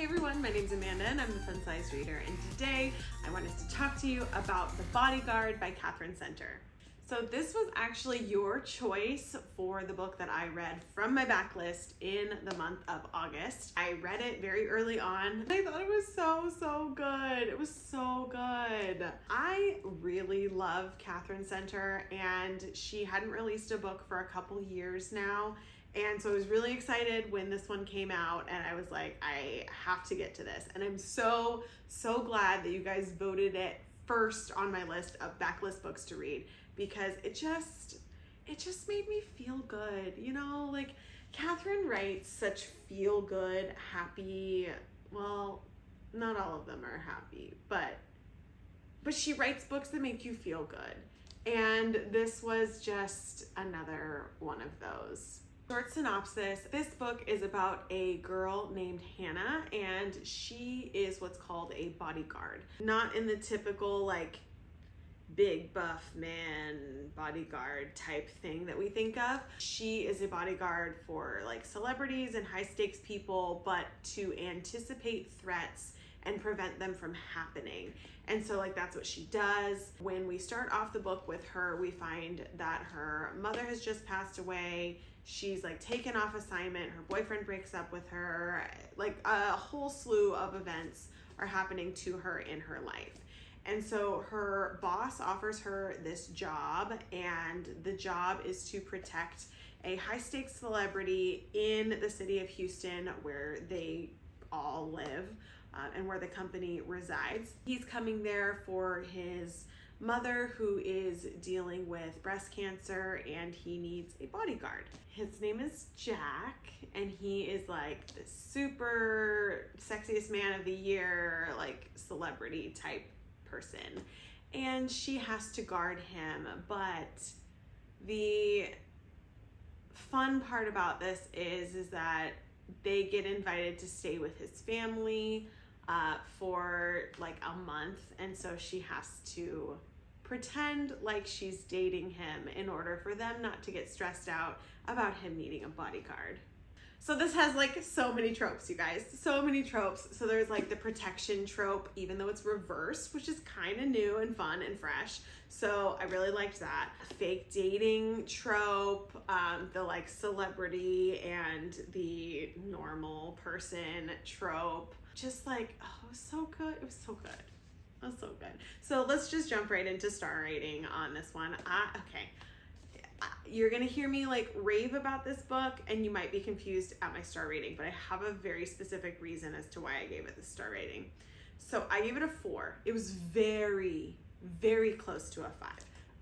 Hey everyone, my name's Amanda and I'm the Fun Size Reader, and today I wanted to talk to you about The Bodyguard by Katherine. So this was actually your choice for the book that I read from my backlist in the month of August. I read it very early on. I thought it was so good. It was so good. I really love Katherine, and she hadn't released a book for a couple years now. And so I was really excited when this one came out, and I was like, I have to get to this. And I'm so glad that you guys voted it first on my list of backlist books to read, because it just made me feel good. You know, like Katherine writes such feel good, happy, well, not all of them are happy, but she writes books that make you feel good. And this was just another one of those. Short synopsis, this book is about a girl named Hannah, and she is what's called a bodyguard. Not in the typical like big buff man bodyguard type thing that we think of. She is a bodyguard for like celebrities and high stakes people, but to anticipate threats and prevent them from happening. And so like that's what she does. When we start off the book with her, we find that her mother has just passed away. She's like taken off assignment, her boyfriend breaks up with her, like a whole slew of events are happening to her in her life. And so her boss offers her this job, and the job is to protect a high stakes celebrity in the city of Houston where they all live and where the company resides. He's coming there for his mother who is dealing with breast cancer, and he needs a bodyguard. His name is Jack, and he is like the super sexiest man of the year, like celebrity type person. And she has to guard him, but the fun part about this is that they get invited to stay with his family for like a month, and so she has to pretend like she's dating him in order for them not to get stressed out about him needing a bodyguard. So this has like so many tropes, you guys, so many tropes. So there's like the protection trope, even though it's reversed, which is kind of new and fun and fresh. So I really liked that. Fake dating trope, the like celebrity and the normal person trope. Just like, oh, it was so good. It was so good. It was so good. So let's just jump right into star rating on this one. Okay. You're gonna hear me like rave about this book, and you might be confused at my star rating, but I have a very specific reason as to why I gave it the star rating. So I gave it a 4. It was very close to a 5,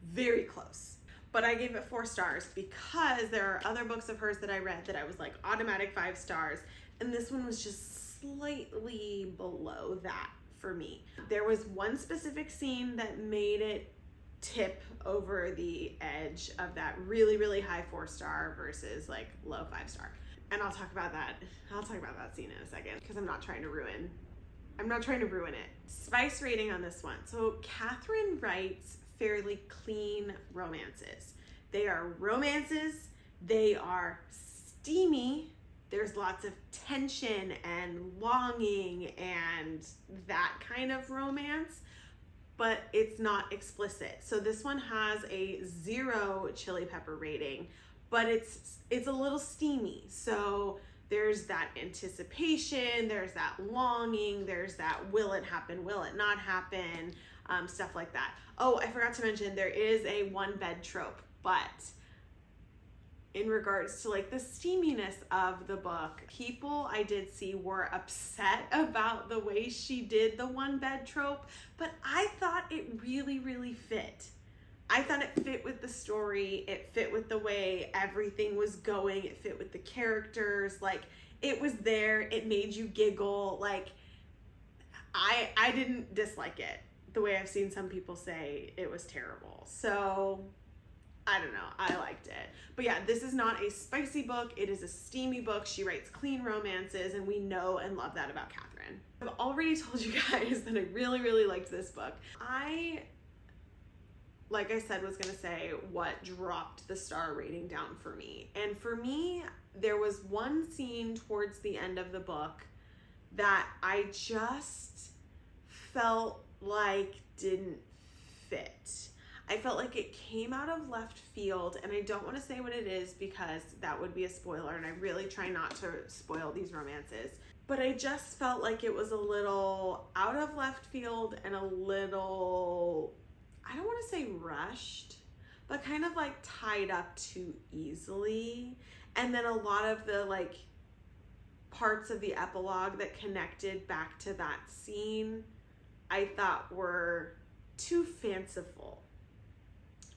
very close. But I gave it 4 stars because there are other books of hers that I read that I was like automatic 5 stars, and this one was just slightly below that for me. There was one specific scene that made it tip over the edge of that really high 4-star versus like low 5-star. And I'll talk about that scene in a second, because I'm not trying to ruin it. Spice rating on this one. So Katherine writes fairly clean romances. They are romances, they are steamy, there's lots of tension and longing and that kind of romance, but it's not explicit. So this one has a 0 chili pepper rating, but it's a little steamy. So there's that anticipation, there's that longing, there's that will it happen, will it not happen, stuff like that. Oh, I forgot to mention there is a one bed trope, but in regards to like the steaminess of the book, people I did see were upset about the way she did the one bed trope, but I thought it really fit. I thought it fit with the story, it fit with the way everything was going, it fit with the characters, like it was there, it made you giggle. Like I didn't dislike it the way I've seen some people say it was terrible. So I don't know, I liked it. But yeah, this is not a spicy book, it is a steamy book. She writes clean romances, and we know and love that about Katherine. I've already told you guys that I really liked this book. Like I said, was gonna say what dropped the star rating down for me. And for me, there was one scene towards the end of the book that I just felt like didn't fit. I felt like it came out of left field, and I don't want to say what it is because that would be a spoiler, and I really try not to spoil these romances. But I just felt like it was a little out of left field and a little, I don't want to say rushed, but kind of like tied up too easily. And then a lot of the like parts of the epilogue that connected back to that scene, I thought were too fanciful.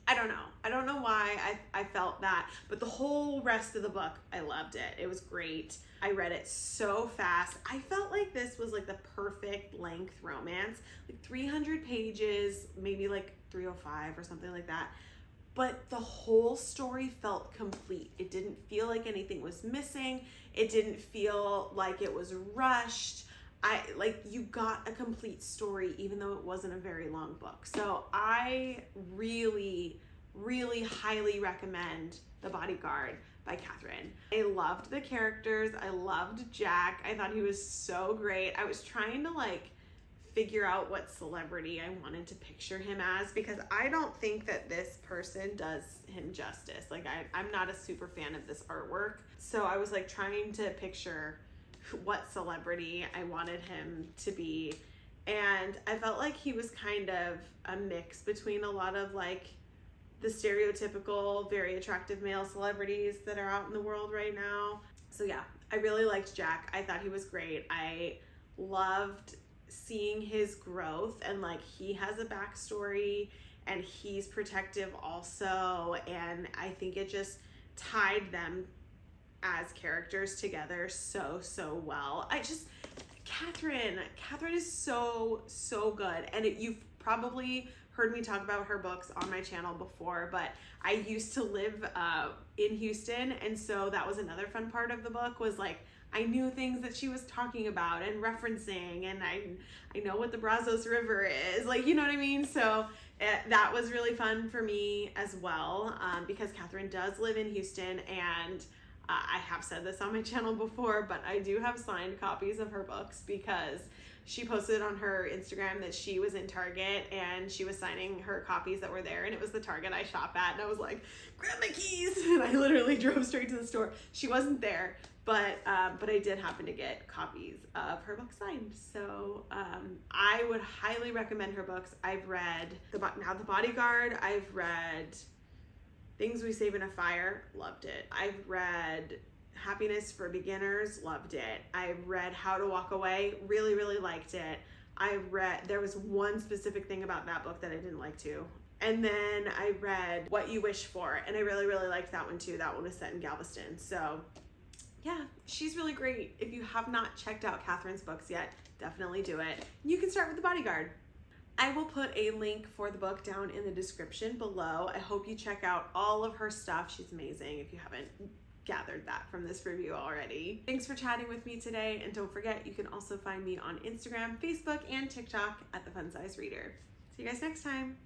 I don't know why I felt that, but the whole rest of the book, I loved it. It was great. I read it so fast. I felt like this was like the perfect length romance, like 300 pages, maybe like 305 or something like that. But the whole story felt complete. It didn't feel like anything was missing. It didn't feel like it was rushed. You got a complete story, even though it wasn't a very long book. So I really, really highly recommend The Bodyguard by Katherine. I loved the characters. I loved Jack. I thought he was so great. I was trying to like figure out what celebrity I wanted to picture him as, because I don't think that this person does him justice. Like I'm not a super fan of this artwork. So I was like trying to picture what celebrity I wanted him to be, and I felt like he was kind of a mix between a lot of like the stereotypical very attractive male celebrities that are out in the world right now. So yeah, I really liked Jack. I thought he was great. I loved seeing his growth, and like he has a backstory and he's protective also, and I think it just tied them as characters together so well. Katherine is so good, and you've probably heard me talk about her books on my channel before, but I used to live in Houston, and so that was another fun part of the book, was like I knew things that she was talking about and referencing, and I know what the Brazos River is, like, you know what I mean? So that was really fun for me as well, because Katherine does live in Houston, and I have said this on my channel before, but I do have signed copies of her books because she posted on her Instagram that she was in Target and she was signing her copies that were there, and it was the Target I shop at, and I was like, grab my keys, and I literally drove straight to the store. She wasn't there, but I did happen to get copies of her book signed. So I would highly recommend her books. I've read The Bodyguard, I've read Things We Save in a Fire, loved it. I've read Happiness for Beginners, loved it. I've read How to Walk Away, really, really liked it. There was one specific thing about that book that I didn't like too. And then I read What You Wish For, and I really, really liked that one too. That one was set in Galveston. So yeah, she's really great. If you have not checked out Katherine's books yet, definitely do it. You can start with The Bodyguard. I will put a link for the book down in the description below. I hope you check out all of her stuff. She's amazing if you haven't gathered that from this review already. Thanks for chatting with me today, and don't forget, you can also find me on Instagram, Facebook, and TikTok at The Fun Size Reader. See you guys next time.